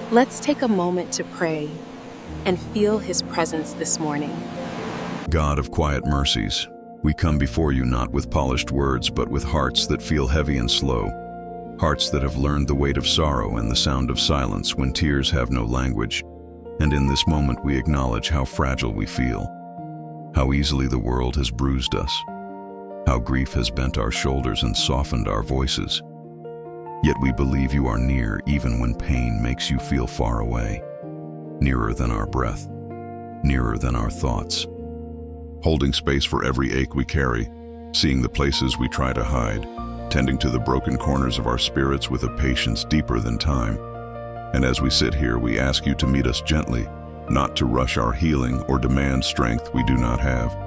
Let's take a moment to pray and feel His presence this morning. God of quiet mercies, we come before you not with polished words, but with hearts that feel heavy and slow, hearts that have learned the weight of sorrow and the sound of silence when tears have no language. And in this moment we acknowledge how fragile we feel, how easily the world has bruised us, how grief has bent our shoulders and softened our voices. Yet we believe you are near even when pain makes you feel far away, nearer than our breath, nearer than our thoughts. Holding space for every ache we carry, seeing the places we try to hide, tending to the broken corners of our spirits with a patience deeper than time. And as we sit here, we ask you to meet us gently, not to rush our healing or demand strength we do not have,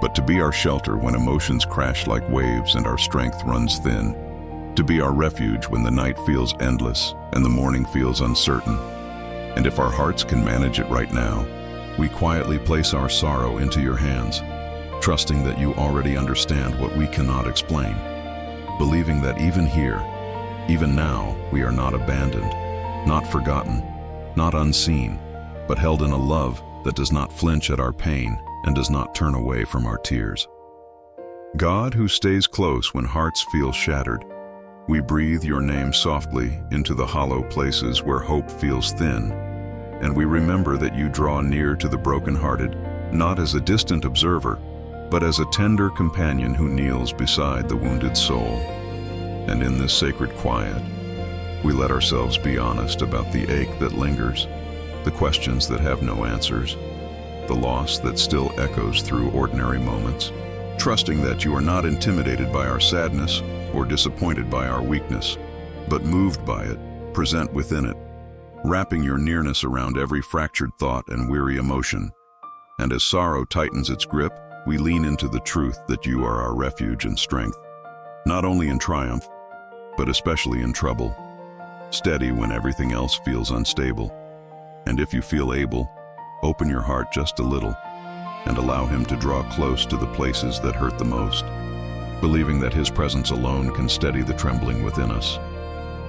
but to be our shelter when emotions crash like waves and our strength runs thin, to be our refuge when the night feels endless and the morning feels uncertain. And if our hearts can manage it right now, we quietly place our sorrow into your hands, trusting that you already understand what we cannot explain, believing that even here, even now, we are not abandoned, not forgotten, not unseen, but held in a love that does not flinch at our pain and does not turn away from our tears. God who stays close when hearts feel shattered, we breathe your name softly into the hollow places where hope feels thin, and we remember that you draw near to the brokenhearted, not as a distant observer, but as a tender companion who kneels beside the wounded soul. And in this sacred quiet, we let ourselves be honest about the ache that lingers, the questions that have no answers, the loss that still echoes through ordinary moments, trusting that you are not intimidated by our sadness or disappointed by our weakness, but moved by it, present within it, wrapping your nearness around every fractured thought and weary emotion. And as sorrow tightens its grip, we lean into the truth that you are our refuge and strength, not only in triumph, but especially in trouble, steady when everything else feels unstable. And if you feel able, open your heart just a little and allow Him to draw close to the places that hurt the most, believing that His presence alone can steady the trembling within us,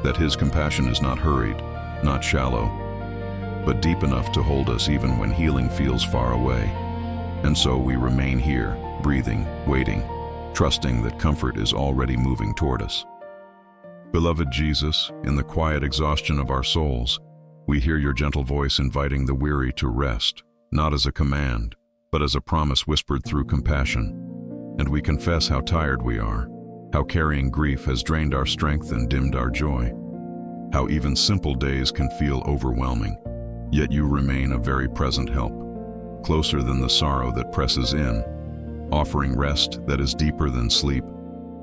that His compassion is not hurried, not shallow, but deep enough to hold us even when healing feels far away. And so we remain here, breathing, waiting, trusting that comfort is already moving toward us. Beloved Jesus, in the quiet exhaustion of our souls, we hear your gentle voice inviting the weary to rest, not as a command, but as a promise whispered through compassion. And we confess how tired we are, how carrying grief has drained our strength and dimmed our joy, how even simple days can feel overwhelming, yet you remain a very present help, closer than the sorrow that presses in, offering rest that is deeper than sleep,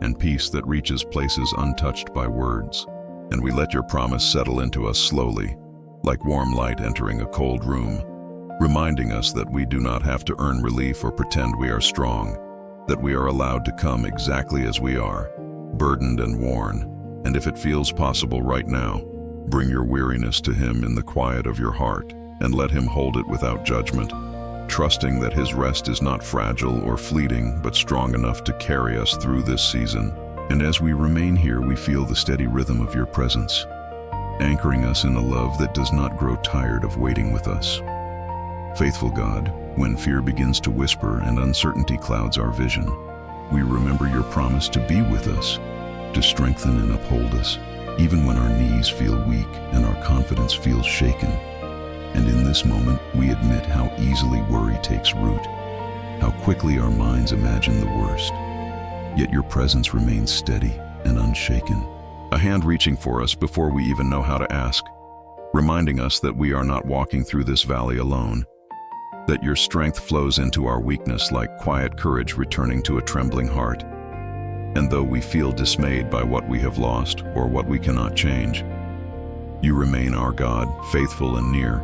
and peace that reaches places untouched by words. And we let your promise settle into us slowly, like warm light entering a cold room, reminding us that we do not have to earn relief or pretend we are strong, that we are allowed to come exactly as we are, burdened and worn. And if it feels possible right now, bring your weariness to Him in the quiet of your heart and let Him hold it without judgment, trusting that His rest is not fragile or fleeting, but strong enough to carry us through this season. And as we remain here, we feel the steady rhythm of your presence, anchoring us in a love that does not grow tired of waiting with us. Faithful God, when fear begins to whisper and uncertainty clouds our vision, we remember your promise to be with us, to strengthen and uphold us, even when our knees feel weak and our confidence feels shaken. And in this moment, we admit how easily worry takes root, how quickly our minds imagine the worst. Yet your presence remains steady and unshaken, a hand reaching for us before we even know how to ask, reminding us that we are not walking through this valley alone, that your strength flows into our weakness like quiet courage returning to a trembling heart. And though we feel dismayed by what we have lost or what we cannot change, you remain our God, faithful and near,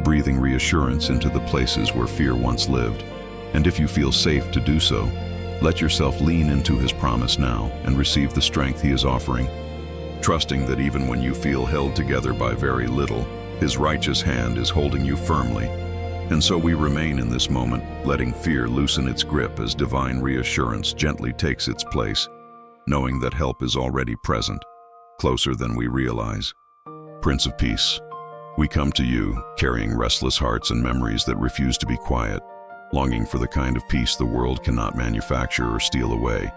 breathing reassurance into the places where fear once lived. And if you feel safe to do so, let yourself lean into His promise now and receive the strength He is offering, trusting that even when you feel held together by very little, His righteous hand is holding you firmly. And so we remain in this moment, letting fear loosen its grip as divine reassurance gently takes its place, knowing that help is already present, closer than we realize. Prince of Peace, We come to you, carrying restless hearts and memories that refuse to be quiet, longing for the kind of peace the world cannot manufacture or steal away.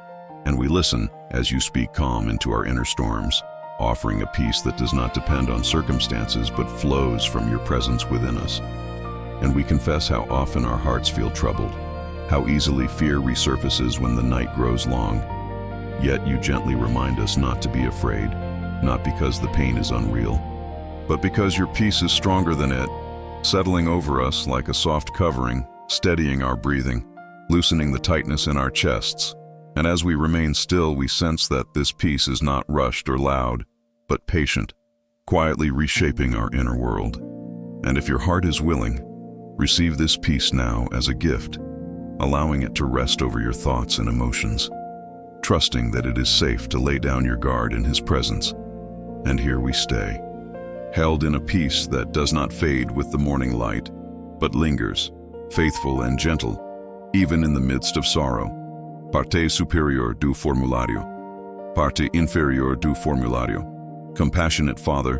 And we listen as you speak calm into our inner storms, offering a peace that does not depend on circumstances but flows from your presence within us. And we confess how often our hearts feel troubled, how easily fear resurfaces when the night grows long. Yet you gently remind us not to be afraid, not because the pain is unreal, but because your peace is stronger than it, settling over us like a soft covering, steadying our breathing, loosening the tightness in our chests. And as we remain still, we sense that this peace is not rushed or loud, but patient, quietly reshaping our inner world. And if your heart is willing, receive this peace now as a gift, allowing it to rest over your thoughts and emotions, trusting that it is safe to lay down your guard in His presence. And here we stay, held in a peace that does not fade with the morning light, but lingers, faithful and gentle, even in the midst of sorrow. Parte superior do formulario, parte inferior do formulario. Compassionate Father,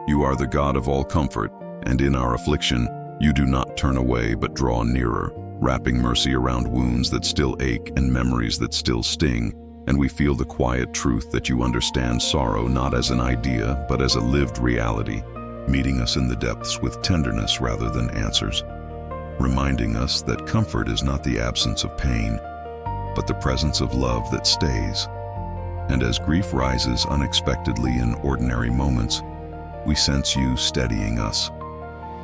you are the God of all comfort, and in our affliction, you do not turn away but draw nearer, wrapping mercy around wounds that still ache and memories that still sting. And we feel the quiet truth that you understand sorrow not as an idea, but as a lived reality, meeting us in the depths with tenderness rather than answers, reminding us that comfort is not the absence of pain, but the presence of love that stays. And as grief rises unexpectedly in ordinary moments, we sense you steadying us,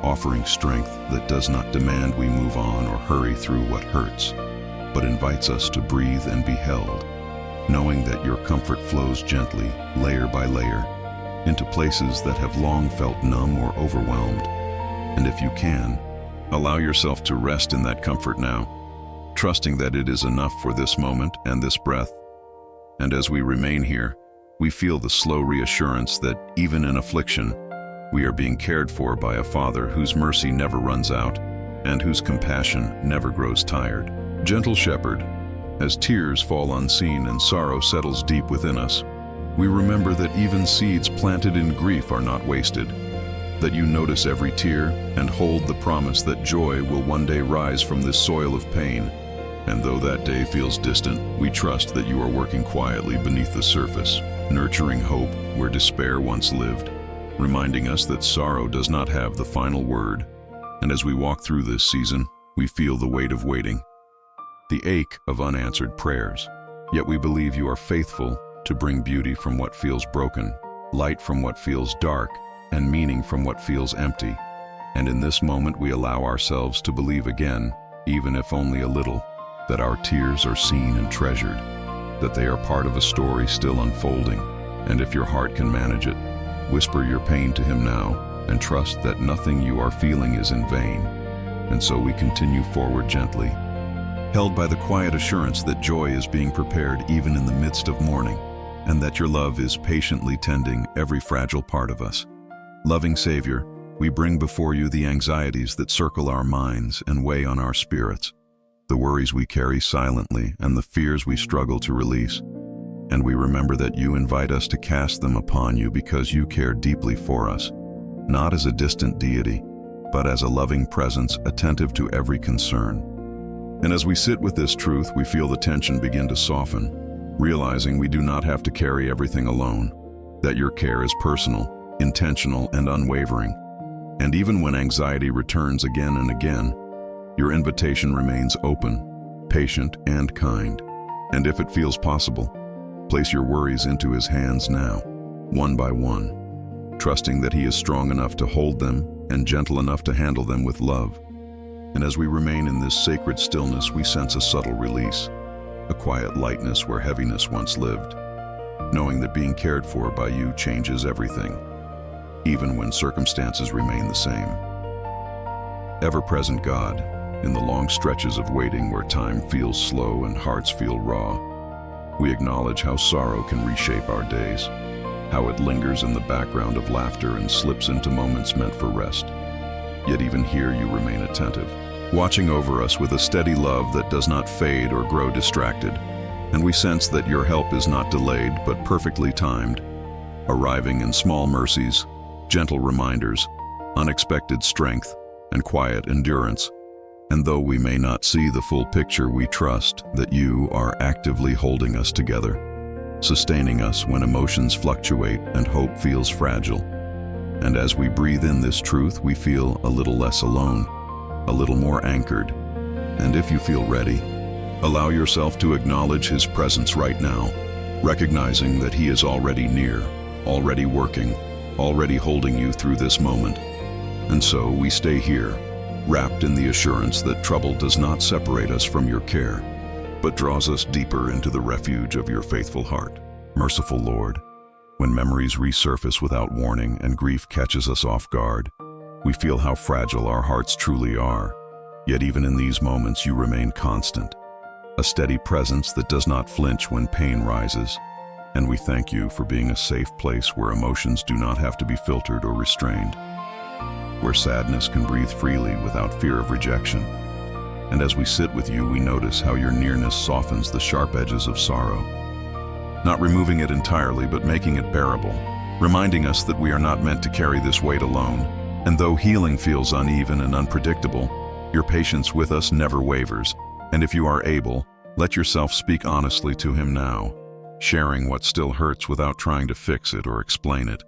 offering strength that does not demand we move on or hurry through what hurts, but invites us to breathe and be held, knowing that your comfort flows gently, layer by layer, into places that have long felt numb or overwhelmed. And if you can, allow yourself to rest in that comfort now, trusting that it is enough for this moment and this breath. And as we remain here, we feel the slow reassurance that even in affliction, we are being cared for by a Father whose mercy never runs out and whose compassion never grows tired. Gentle Shepherd, as tears fall unseen and sorrow settles deep within us, we remember that even seeds planted in grief are not wasted, that you notice every tear and hold the promise that joy will one day rise from this soil of pain. And though that day feels distant, we trust that you are working quietly beneath the surface, nurturing hope where despair once lived, reminding us that sorrow does not have the final word. And as we walk through this season, we feel the weight of waiting, the ache of unanswered prayers. Yet we believe you are faithful to bring beauty from what feels broken, light from what feels dark, and meaning from what feels empty. And in this moment we allow ourselves to believe again, even if only a little, that our tears are seen and treasured, that they are part of a story still unfolding. And if your heart can manage it, whisper your pain to Him now, and trust that nothing you are feeling is in vain. And so we continue forward gently, held by the quiet assurance that joy is being prepared even in the midst of mourning, and that your love is patiently tending every fragile part of us. Loving Savior, we bring before you the anxieties that circle our minds and weigh on our spirits, the worries we carry silently and the fears we struggle to release. And we remember that you invite us to cast them upon you because you care deeply for us, not as a distant deity, but as a loving presence attentive to every concern. And as we sit with this truth, we feel the tension begin to soften, realizing we do not have to carry everything alone, that your care is personal, intentional, and unwavering. And even when anxiety returns again and again, your invitation remains open, patient, and kind. And if it feels possible, place your worries into His hands now, one by one, trusting that He is strong enough to hold them and gentle enough to handle them with love. And as we remain in this sacred stillness, we sense a subtle release, a quiet lightness where heaviness once lived, knowing that being cared for by you changes everything, even when circumstances remain the same. Ever-present God, in the long stretches of waiting where time feels slow and hearts feel raw, we acknowledge how sorrow can reshape our days, how it lingers in the background of laughter and slips into moments meant for rest. Yet even here you remain attentive, watching over us with a steady love that does not fade or grow distracted. And we sense that your help is not delayed but perfectly timed, arriving in small mercies, gentle reminders, unexpected strength, and quiet endurance. And though we may not see the full picture, we trust that you are actively holding us together, sustaining us when emotions fluctuate and hope feels fragile. And as we breathe in this truth, we feel a little less alone, a little more anchored. And if you feel ready, allow yourself to acknowledge His presence right now, recognizing that He is already near, already working, already holding you through this moment. And so we stay here, wrapped in the assurance that trouble does not separate us from your care, but draws us deeper into the refuge of your faithful heart. Merciful Lord, when memories resurface without warning and grief catches us off guard, we feel how fragile our hearts truly are. Yet even in these moments, you remain constant, a steady presence that does not flinch when pain rises. And we thank you for being a safe place where emotions do not have to be filtered or restrained, where sadness can breathe freely without fear of rejection. And as we sit with you, we notice how your nearness softens the sharp edges of sorrow, not removing it entirely, but making it bearable, reminding us that we are not meant to carry this weight alone. And though healing feels uneven and unpredictable, your patience with us never wavers. And if you are able, let yourself speak honestly to Him now, sharing what still hurts without trying to fix it or explain it,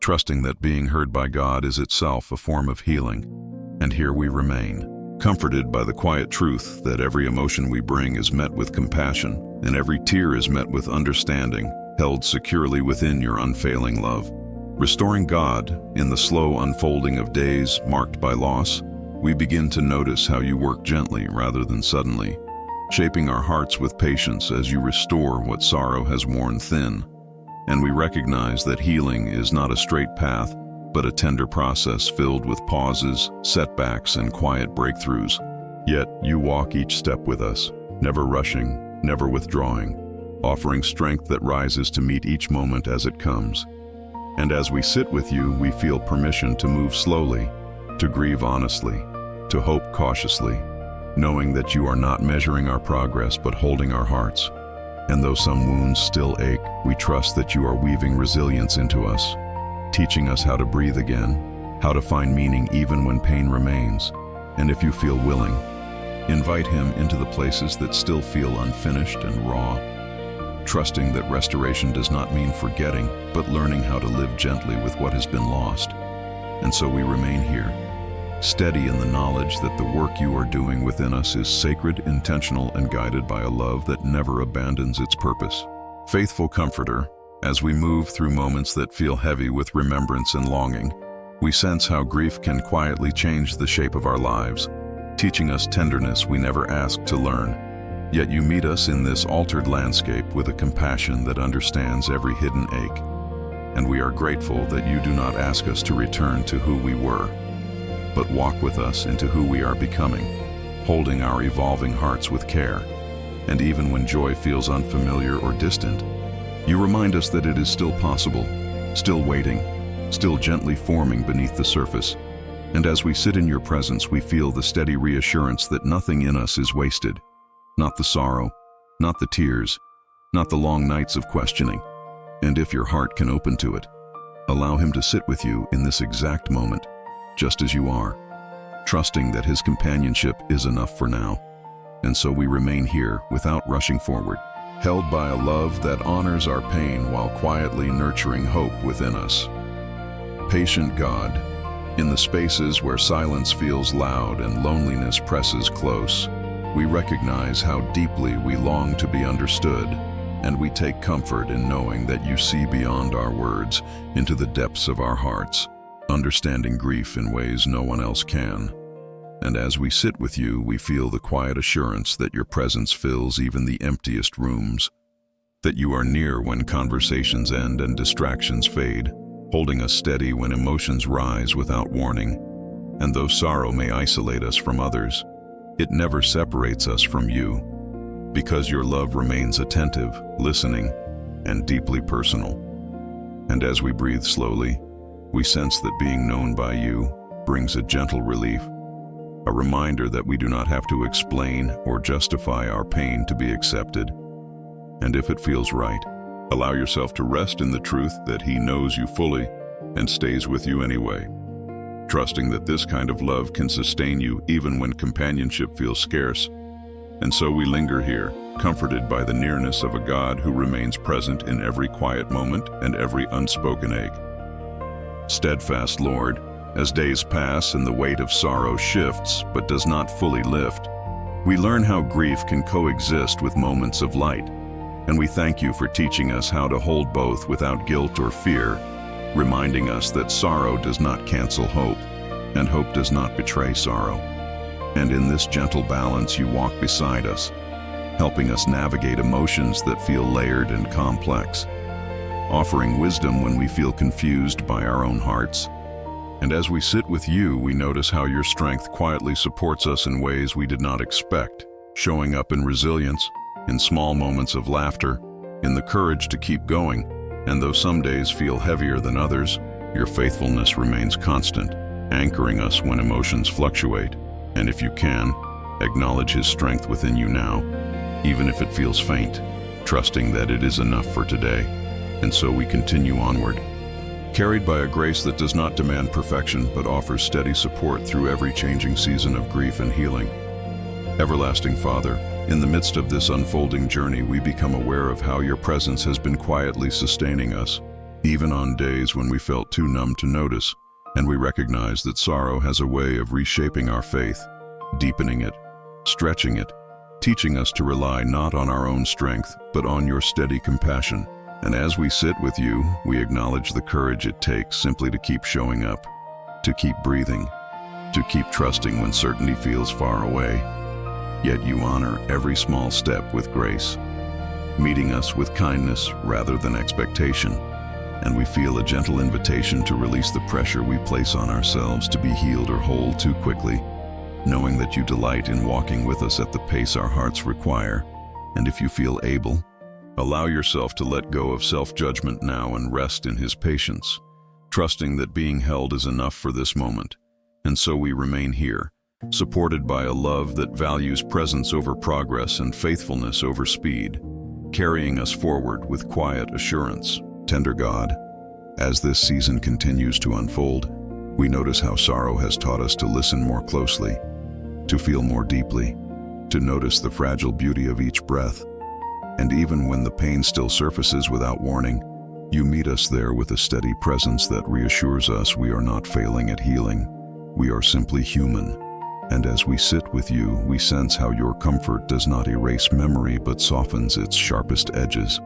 trusting that being heard by God is itself a form of healing. And here we remain, comforted by the quiet truth that every emotion we bring is met with compassion, and every tear is met with understanding, held securely within your unfailing love. Restoring God in the slow unfolding of days marked by loss, we begin to notice how you work gently rather than suddenly, shaping our hearts with patience as you restore what sorrow has worn thin. And we recognize that healing is not a straight path, but a tender process filled with pauses, setbacks, and quiet breakthroughs. Yet you walk each step with us, never rushing, never withdrawing, offering strength that rises to meet each moment as it comes. And as we sit with you, we feel permission to move slowly, to grieve honestly, to hope cautiously, knowing that you are not measuring our progress but holding our hearts. And though some wounds still ache, we trust that you are weaving resilience into us, teaching us how to breathe again, how to find meaning even when pain remains. And if you feel willing, invite Him into the places that still feel unfinished and raw, trusting that restoration does not mean forgetting, but learning how to live gently with what has been lost. And so we remain here, steady in the knowledge that the work you are doing within us is sacred, intentional, and guided by a love that never abandons its purpose. Faithful Comforter, as we move through moments that feel heavy with remembrance and longing, we sense how grief can quietly change the shape of our lives, teaching us tenderness we never asked to learn. Yet you meet us in this altered landscape with a compassion that understands every hidden ache. And we are grateful that you do not ask us to return to who we were, but walk with us into who we are becoming, holding our evolving hearts with care. And even when joy feels unfamiliar or distant, you remind us that it is still possible, still waiting, still gently forming beneath the surface. And as we sit in your presence, we feel the steady reassurance that nothing in us is wasted, not the sorrow, not the tears, not the long nights of questioning. And if your heart can open to it, allow Him to sit with you in this exact moment, just as you are, trusting that His companionship is enough for now. And so we remain here without rushing forward, held by a love that honors our pain while quietly nurturing hope within us. Patient God, in the spaces where silence feels loud and loneliness presses close, we recognize how deeply we long to be understood, and we take comfort in knowing that you see beyond our words into the depths of our hearts, understanding grief in ways no one else can. And as we sit with you, we feel the quiet assurance that your presence fills even the emptiest rooms, that you are near when conversations end and distractions fade, holding us steady when emotions rise without warning. And though sorrow may isolate us from others, it never separates us from you, because your love remains attentive, listening, and deeply personal. And as we breathe slowly, we sense that being known by you brings a gentle relief, a reminder that we do not have to explain or justify our pain to be accepted. And if it feels right, allow yourself to rest in the truth that He knows you fully and stays with you anyway, trusting that this kind of love can sustain you even when companionship feels scarce. And so we linger here, comforted by the nearness of a God who remains present in every quiet moment and every unspoken ache. Steadfast Lord, as days pass and the weight of sorrow shifts but does not fully lift, we learn how grief can coexist with moments of light, and we thank you for teaching us how to hold both without guilt or fear, reminding us that sorrow does not cancel hope, and hope does not betray sorrow. And in this gentle balance you walk beside us, helping us navigate emotions that feel layered and complex, offering wisdom when we feel confused by our own hearts. And as we sit with you, we notice how your strength quietly supports us in ways we did not expect, showing up in resilience, in small moments of laughter, in the courage to keep going. And though some days feel heavier than others, your faithfulness remains constant, anchoring us when emotions fluctuate. And if you can, acknowledge His strength within you now, even if it feels faint, trusting that it is enough for today. And so we continue onward, carried by a grace that does not demand perfection but offers steady support through every changing season of grief and healing. Everlasting Father, in the midst of this unfolding journey, we become aware of how your presence has been quietly sustaining us, even on days when we felt too numb to notice. And we recognize that sorrow has a way of reshaping our faith, deepening it, stretching it, teaching us to rely not on our own strength, but on your steady compassion. And as we sit with you, we acknowledge the courage it takes simply to keep showing up, to keep breathing, to keep trusting when certainty feels far away. Yet you honor every small step with grace, meeting us with kindness rather than expectation. And we feel a gentle invitation to release the pressure we place on ourselves to be healed or whole too quickly, knowing that you delight in walking with us at the pace our hearts require. And if you feel able, allow yourself to let go of self-judgment now and rest in His patience, trusting that being held is enough for this moment. And so we remain here, supported by a love that values presence over progress and faithfulness over speed, carrying us forward with quiet assurance. Tender God, as this season continues to unfold, we notice how sorrow has taught us to listen more closely, to feel more deeply, to notice the fragile beauty of each breath. And even when the pain still surfaces without warning, you meet us there with a steady presence that reassures us we are not failing at healing. We are simply human. And as we sit with you, we sense how your comfort does not erase memory but softens its sharpest edges,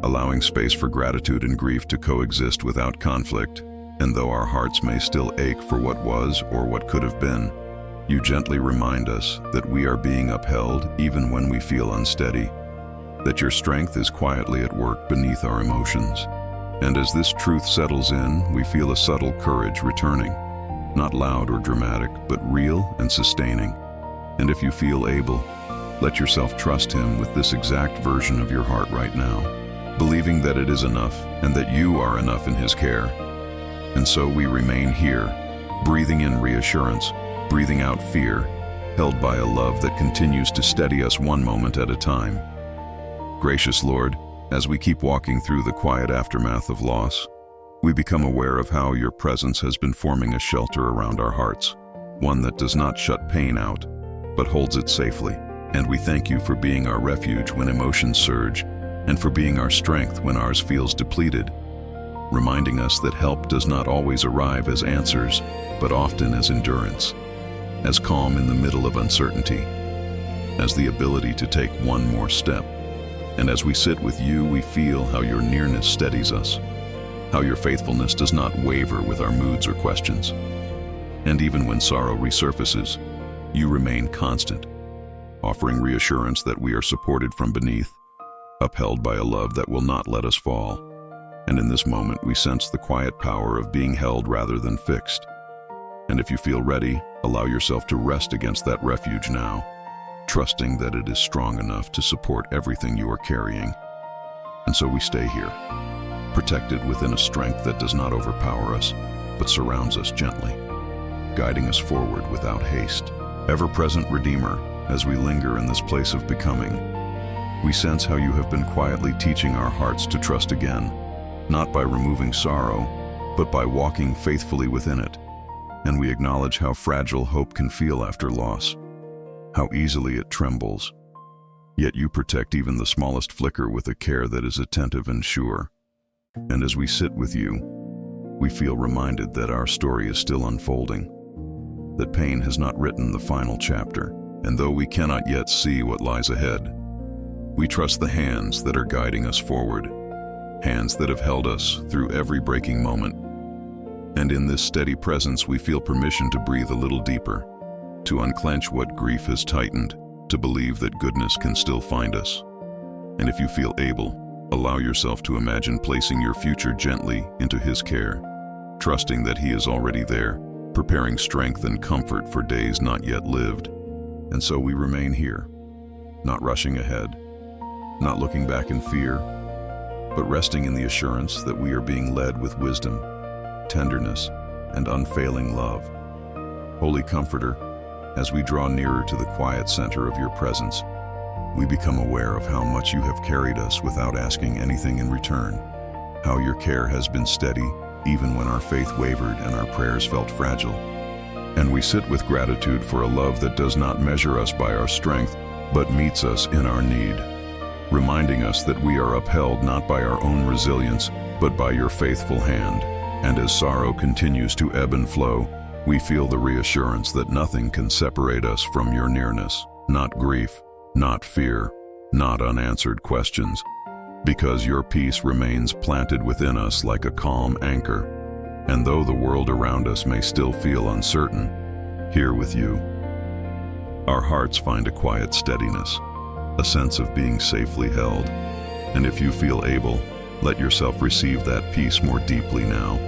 allowing space for gratitude and grief to coexist without conflict. And though our hearts may still ache for what was or what could have been, you gently remind us that we are being upheld even when we feel unsteady, that your strength is quietly at work beneath our emotions. And as this truth settles in, we feel a subtle courage returning, not loud or dramatic, but real and sustaining. And if you feel able, let yourself trust Him with this exact version of your heart right now, believing that it is enough and that you are enough in His care. And so we remain here, breathing in reassurance, breathing out fear, held by a love that continues to steady us one moment at a time. Gracious Lord, as we keep walking through the quiet aftermath of loss, we become aware of how your presence has been forming a shelter around our hearts, one that does not shut pain out, but holds it safely. And we thank you for being our refuge when emotions surge, and for being our strength when ours feels depleted, reminding us that help does not always arrive as answers, but often as endurance, as calm in the middle of uncertainty, as the ability to take one more step. And as we sit with you, we feel how your nearness steadies us, how your faithfulness does not waver with our moods or questions. And even when sorrow resurfaces, you remain constant, offering reassurance that we are supported from beneath, upheld by a love that will not let us fall. And in this moment, we sense the quiet power of being held rather than fixed. And if you feel ready, allow yourself to rest against that refuge now, trusting that it is strong enough to support everything you are carrying. And so we stay here, protected within a strength that does not overpower us, but surrounds us gently, guiding us forward without haste. Ever-present Redeemer, as we linger in this place of becoming, we sense how you have been quietly teaching our hearts to trust again, not by removing sorrow, but by walking faithfully within it. and we acknowledge how fragile hope can feel after loss, how easily it trembles. Yet you protect even the smallest flicker with a care that is attentive and sure. And as we sit with you, we feel reminded that our story is still unfolding, that pain has not written the final chapter, and though we cannot yet see what lies ahead, we trust the hands that are guiding us forward, hands that have held us through every breaking moment. And in this steady presence, we feel permission to breathe a little deeper, to unclench what grief has tightened, to believe that goodness can still find us. And if you feel able, allow yourself to imagine placing your future gently into His care, trusting that He is already there, preparing strength and comfort for days not yet lived. And so we remain here, not rushing ahead, not looking back in fear, but resting in the assurance that we are being led with wisdom, tenderness, and unfailing love. Holy Comforter, as we draw nearer to the quiet center of your presence, we become aware of how much you have carried us without asking anything in return, how your care has been steady even when our faith wavered and our prayers felt fragile. And we sit with gratitude for a love that does not measure us by our strength, but meets us in our need, reminding us that we are upheld not by our own resilience, but by your faithful hand. And as sorrow continues to ebb and flow, we feel the reassurance that nothing can separate us from your nearness, not grief, not fear, not unanswered questions, because your peace remains planted within us like a calm anchor. And though the world around us may still feel uncertain, here with you, our hearts find a quiet steadiness, a sense of being safely held. And if you feel able, let yourself receive that peace more deeply now,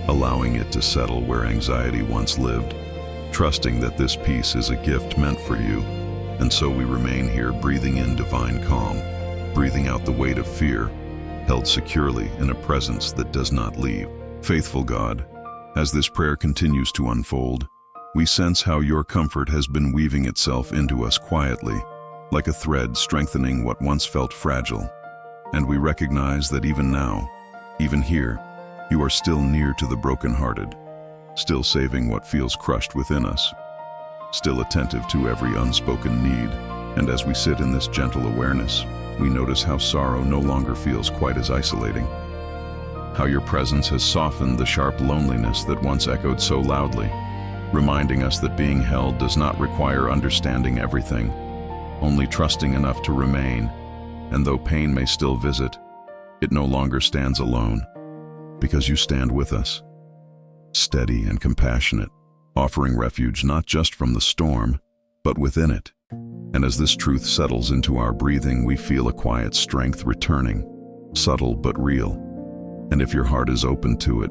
allowing it to settle where anxiety once lived, trusting that this peace is a gift meant for you. And so we remain here, breathing in divine calm, breathing out the weight of fear, held securely in a presence that does not leave. Faithful God, as this prayer continues to unfold, we sense how your comfort has been weaving itself into us quietly, like a thread strengthening what once felt fragile. And we recognize that even now, even here, you are still near to the brokenhearted, still saving what feels crushed within us, still attentive to every unspoken need. And as we sit in this gentle awareness, we notice how sorrow no longer feels quite as isolating, how your presence has softened the sharp loneliness that once echoed so loudly, reminding us that being held does not require understanding everything, only trusting enough to remain. And though pain may still visit, it no longer stands alone, because you stand with us, steady and compassionate, offering refuge not just from the storm, but within it. And as this truth settles into our breathing, we feel a quiet strength returning, subtle but real. And if your heart is open to it,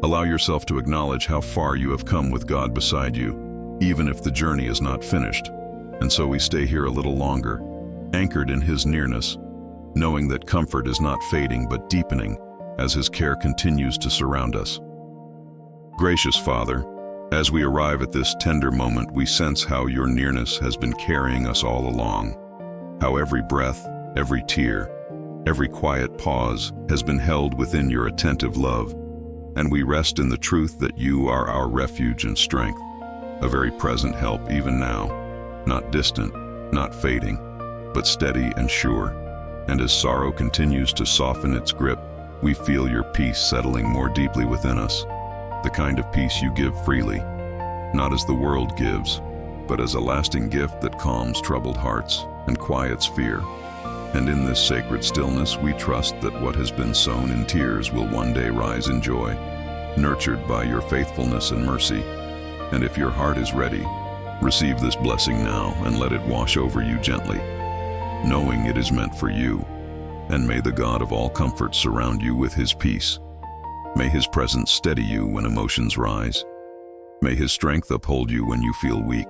allow yourself to acknowledge how far you have come with God beside you, even if the journey is not finished. And so we stay here a little longer, anchored in His nearness, knowing that comfort is not fading but deepening as His care continues to surround us. Gracious Father, as we arrive at this tender moment, we sense how your nearness has been carrying us all along, how every breath, every tear, every quiet pause has been held within your attentive love, and we rest in the truth that you are our refuge and strength, a very present help even now, not distant, not fading, but steady and sure. And as sorrow continues to soften its grip, we feel your peace settling more deeply within us, the kind of peace you give freely, not as the world gives, but as a lasting gift that calms troubled hearts and quiets fear. And in this sacred stillness, we trust that what has been sown in tears will one day rise in joy, nurtured by your faithfulness and mercy. And if your heart is ready, receive this blessing now and let it wash over you gently, knowing it is meant for you. And may the God of all comfort surround you with His peace. May His presence steady you when emotions rise. May His strength uphold you when you feel weak.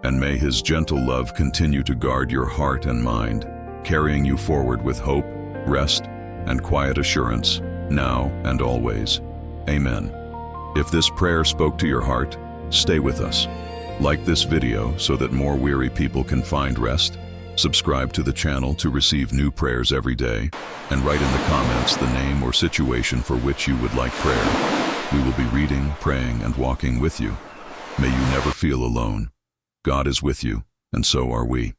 And may His gentle love continue to guard your heart and mind, carrying you forward with hope, rest, and quiet assurance, now and always. Amen. If this prayer spoke to your heart, stay with us. Like this video so that more weary people can find rest. Subscribe to the channel to receive new prayers every day, and write in the comments the name or situation for which you would like prayer. We will be reading, praying, and walking with you. May you never feel alone. God is with you, and so are we.